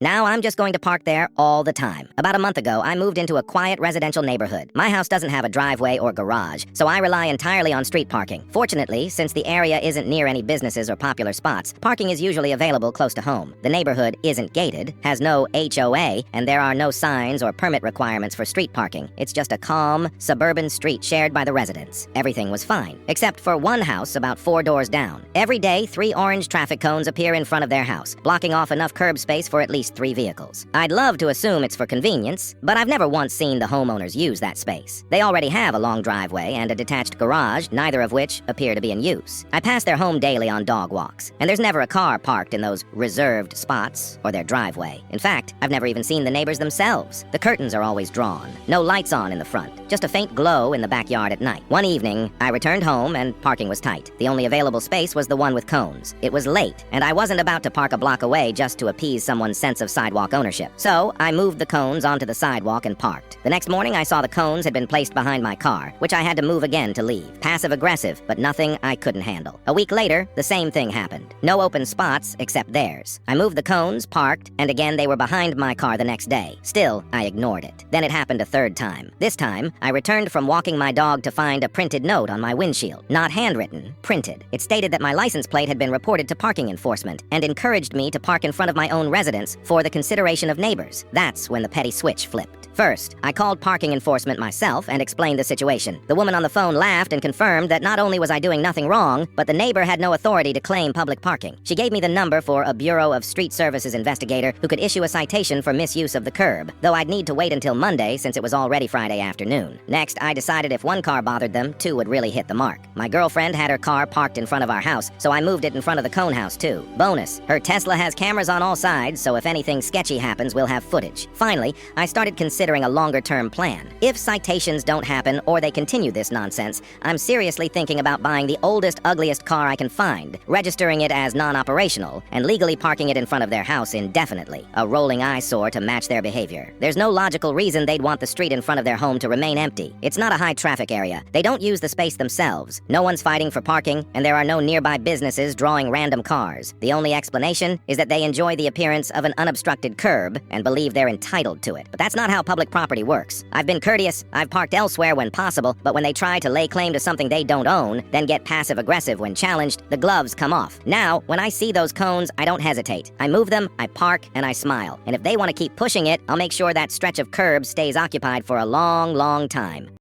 Now I'm just going to park there all the time. About a month ago, I moved into a quiet residential neighborhood. My house doesn't have a driveway or garage, so I rely entirely on street parking. Fortunately, since the area isn't near any businesses or popular spots, parking is usually available close to home. The neighborhood isn't gated, has no HOA, and there are no signs or permit requirements for street parking. It's just a calm, suburban street shared by the residents. Everything was fine, except for one house about 4 doors down. Every day, 3 orange traffic cones appear in front of their house, blocking off enough curb space for at least 3 vehicles. I'd love to assume it's for convenience, but I've never once seen the homeowners use that space. They already have a long driveway and a detached garage, neither of which appear to be in use. I pass their home daily on dog walks, and there's never a car parked in those reserved spots or their driveway. In fact, I've never even seen the neighbors themselves. The curtains are always drawn, no lights on in the front, just a faint glow in the backyard at night. One evening, I returned home and parking was tight. The only available space was the one with cones. It was late, and I wasn't about to park a block away just to appease someone's sense of sidewalk ownership. So, I moved the cones onto the sidewalk and parked. The next morning, I saw the cones had been placed behind my car, which I had to move again to leave. Passive-aggressive, but nothing I couldn't handle. A week later, the same thing happened. No open spots except theirs. I moved the cones, parked, and again they were behind my car the next day. Still, I ignored it. Then it happened a third time. This time, I returned from walking my dog to find a printed note on my windshield. Not handwritten, printed. It stated that my license plate had been reported to parking enforcement and encouraged me to park in front of my own residence for the consideration of neighbors. That's when the petty switch flipped. First, I called parking enforcement myself and explained the situation. The woman on the phone laughed and confirmed that not only was I doing nothing wrong, but the neighbor had no authority to claim public parking. She gave me the number for a Bureau of Street Services investigator who could issue a citation for misuse of the curb, though I'd need to wait until Monday since it was already Friday afternoon. Next, I decided if one car bothered them, 2 would really hit the mark. My girlfriend had her car parked in front of our house, so I moved it in front of the cone house too. Bonus, her Tesla has cameras on all sides, so if anything sketchy happens, we'll have footage. Finally, I started considering a longer-term plan. If citations don't happen or they continue this nonsense, I'm seriously thinking about buying the oldest, ugliest car I can find, registering it as non-operational, and legally parking it in front of their house indefinitely. A rolling eyesore to match their behavior. There's no logical reason they'd want the street in front of their home to remain empty. It's not a high-traffic area. They don't use the space themselves. No one's fighting for parking, and there are no nearby businesses drawing random cars. The only explanation is that they enjoy the appearance of an unobstructed curb and believe they're entitled to it. But that's not how public property works. I've been courteous, I've parked elsewhere when possible, but when they try to lay claim to something they don't own, then get passive-aggressive when challenged, the gloves come off. Now, when I see those cones, I don't hesitate. I move them, I park, and I smile. And if they want to keep pushing it, I'll make sure that stretch of curb stays occupied for a long, long time.